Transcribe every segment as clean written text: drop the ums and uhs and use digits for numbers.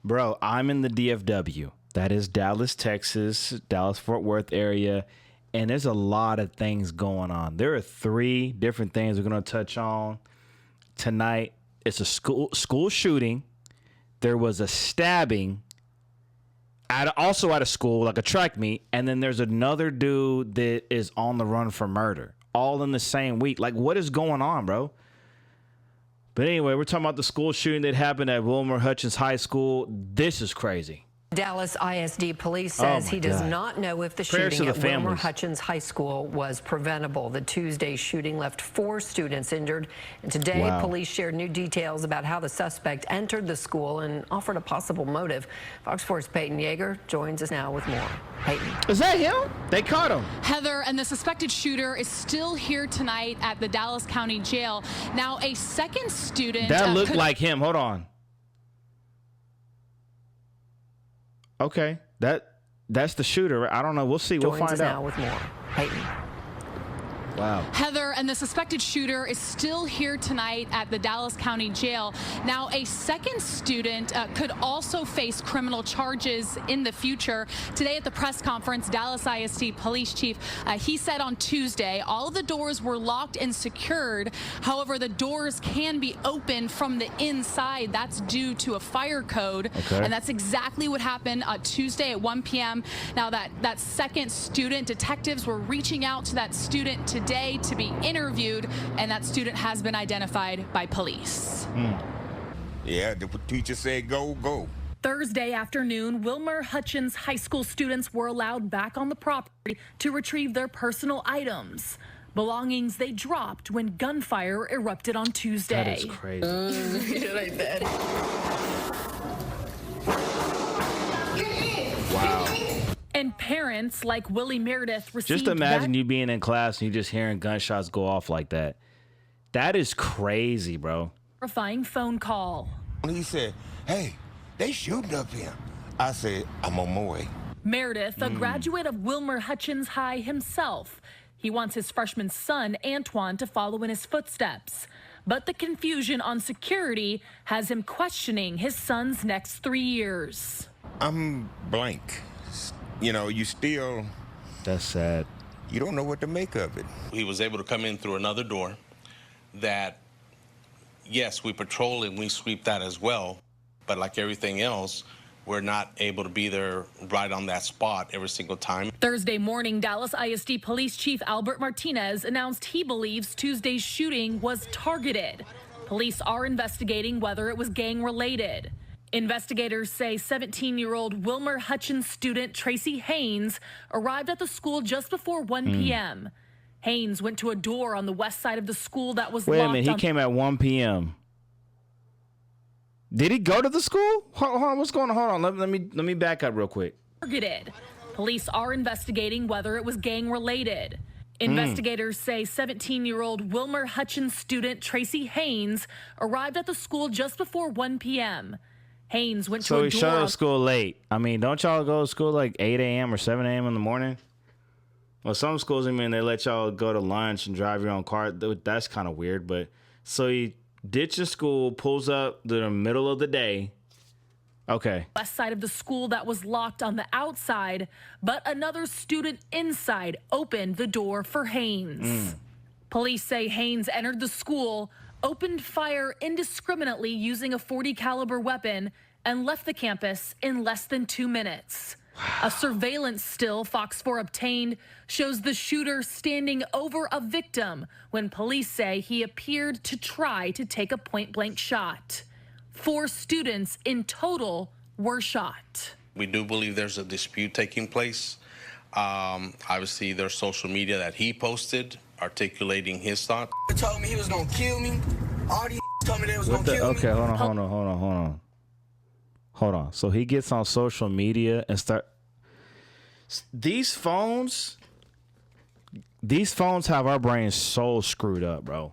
Bro, I'm in the DFW. That is Dallas, Texas, Dallas-Fort Worth area. And there's a lot of things going on. There are 3 different things we're going to touch on tonight. It's a school shooting. There was a stabbing also at a school, like a track meet. And then there's another dude that is on the run for murder. All in the same week. Like, what is going on, bro? But anyway, we're talking about the school shooting that happened at Wilmer Hutchins High School. This is crazy. Dallas ISD police says he does not know if the shooting at Wilmer Hutchins High School was preventable. The Tuesday shooting left 4 students injured. And today, police shared new details about how the suspect entered the school and offered a possible motive. Fox 4's Peyton Yeager joins us now with more. Peyton. Is that him? They caught him. Heather, and the suspected shooter is still here tonight at the Dallas County Jail. Now, a second student... That looked like him. Hold on. Okay, that's the shooter. I don't know. We'll see. We'll find out. Now with more. Peyton. Wow. Heather, and the suspected shooter is still here tonight at the Dallas County Jail. Now, a second student could also face criminal charges in the future. Today at the press conference, Dallas ISD Police Chief, he said on Tuesday, all of the doors were locked and secured. However, the doors can be opened from the inside. That's due to a fire code. Okay. And that's exactly what happened Tuesday at 1 p.m. Now, that second student, detectives were reaching out to that student today to be interviewed, and that student has been identified by police. Yeah, the teacher said go, go. Thursday afternoon, Wilmer Hutchins High School students were allowed back on the property to retrieve their personal items. Belongings they dropped when gunfire erupted on Tuesday. That is crazy. Like that. Wow. And parents like Willie Meredith received... Just imagine you being in class and you just hearing gunshots go off like that. That is crazy, bro. ...terrifying phone call. He said, hey, they shooting up here. I said, I'm on my way. Meredith, a graduate of Wilmer Hutchins High himself. He wants his freshman son, Antoine, to follow in his footsteps. But the confusion on security has him questioning his son's next 3 years. I'm blank. You know, you still... That's sad. You don't know what to make of it. He was able to come in through another door that, yes, we patrol and we sweep that as well. But like everything else, we're not able to be there right on that spot every single time. Thursday morning, Dallas ISD Police Chief Albert Martinez announced he believes Tuesday's shooting was targeted. Police are investigating whether it was gang-related. Investigators say 17-year-old Wilmer Hutchins student Tracy Haynes arrived at the school just before 1 p.m. Haynes went to a door on the west side of the school that was locked. Wait a minute, he came at 1 p.m. Did he go to the school? Hold on, what's going on? Hold on, let me back up real quick. Targeted. Police are investigating whether it was gang-related. Investigators say 17-year-old Wilmer Hutchins student Tracy Haynes arrived at the school just before 1 p.m. Haynes went to a door. So he showed up school late. I mean, don't y'all go to school like 8 a.m. or 7 a.m. in the morning? Well, some schools, I mean, they let y'all go to lunch and drive your own car. That's kind of weird. But so he ditches school, pulls up to the middle of the day. Okay. West side of the school that was locked on the outside, but another student inside opened the door for Haynes. Police say Haynes entered the school, opened fire indiscriminately using a .40 caliber weapon, and left the campus in less than 2 minutes. A surveillance still Fox 4 obtained shows the shooter standing over a victim when police say he appeared to try to take a point-blank shot. 4 students in total were shot. We do believe there's a dispute taking place. Obviously, there's social media that he posted articulating his thoughts. He told me he was gonna kill me. All these told me they was gonna kill me. Okay, hold on. So he gets on social media and these phones have our brains so screwed up, bro.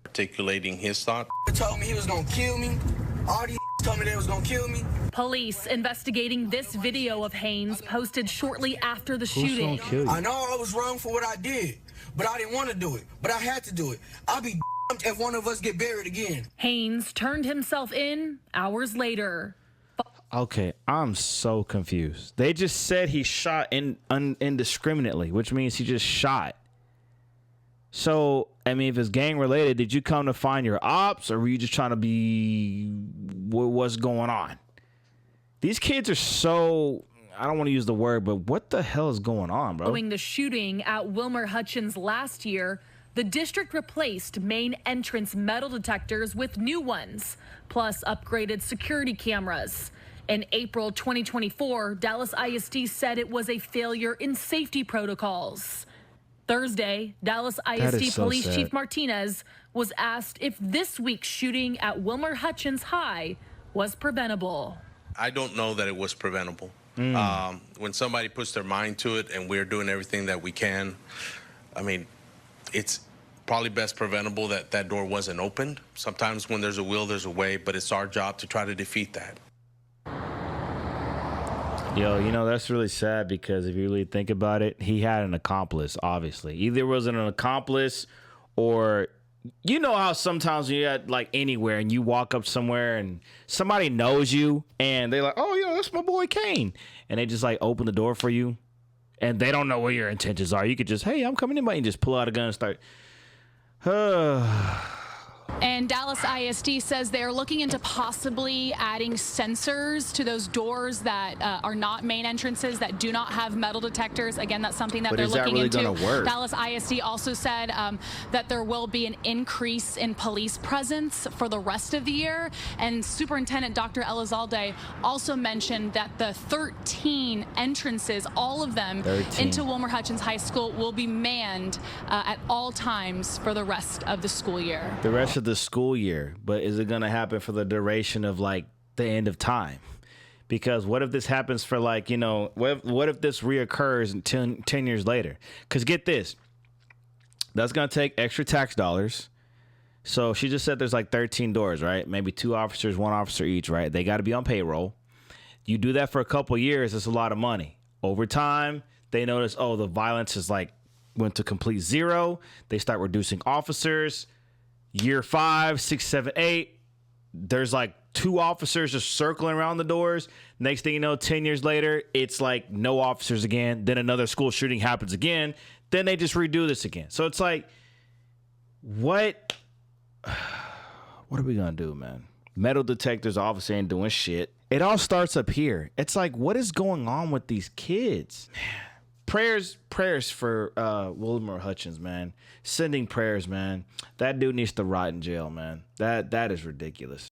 Articulating his thoughts. He told me he was gonna kill me. All these told me they was gonna kill me. Police investigating this video of Haynes posted shortly after the shooting. Who's gonna kill you? I know I was wrong for what I did, but I didn't want to do it. But I had to do it. I'll be damned if one of us get buried again. Haynes turned himself in hours later. Okay, I'm so confused. They just said he shot indiscriminately, which means he just shot. So, I mean, if it's gang related, did you come to find your ops, or were you just trying to be what's going on? These kids are so, I don't want to use the word, but what the hell is going on, bro? Following the shooting at Wilmer Hutchins last year, the district replaced main entrance metal detectors with new ones, plus upgraded security cameras. In April 2024, Dallas ISD said it was a failure in safety protocols. Thursday, Dallas ISD Police Chief Martinez was asked if this week's shooting at Wilmer Hutchins High was preventable. I don't know that it was preventable. When somebody puts their mind to it and we're doing everything that we can, I mean, it's probably best preventable that that door wasn't opened. Sometimes when there's a will, there's a way, but it's our job to try to defeat that. Yo, you know, that's really sad because if you really think about it, he had an accomplice, obviously. Either it wasn't an accomplice or, you know how sometimes when you're at like anywhere and you walk up somewhere and somebody knows you and they're like, oh, yeah, that's my boy Kane. And they just like open the door for you and they don't know what your intentions are. You could just, hey, I'm coming in, and just pull out a gun and start. And Dallas ISD says they're looking into possibly adding sensors to those doors that are not main entrances, that do not have metal detectors. Again, that's something that they're looking into. Gonna work? Dallas ISD also said that there will be an increase in police presence for the rest of the year. And Superintendent Dr. Elizalde also mentioned that the 13 entrances, all of them into Wilmer Hutchins High School, will be manned at all times for the rest of the school year. The rest of the school year, but is it going to happen for the duration of like the end of time? Because what if this happens for like, you know, what if this reoccurs in 10 years later? Because get this, that's going to take extra tax dollars. So she just said there's like 13 doors, right? Maybe 2 officers, 1 officer each, right? They got to be on payroll. You do that for a couple of years, it's a lot of money. Over time, they notice, oh, the violence is like went to complete zero. They start reducing officers. Year 5, 6, 7, 8, there's like 2 officers just circling around the doors. Next thing you know, 10 years later, it's like no officers again. Then another school shooting happens again. Then they just redo this again. So it's like, what are we going to do, man? Metal detectors obviously ain't doing shit. It all starts up here. It's like, what is going on with these kids? Prayers for Wilmer Hutchins, man. Sending prayers, man. That dude needs to rot in jail, man. That is ridiculous.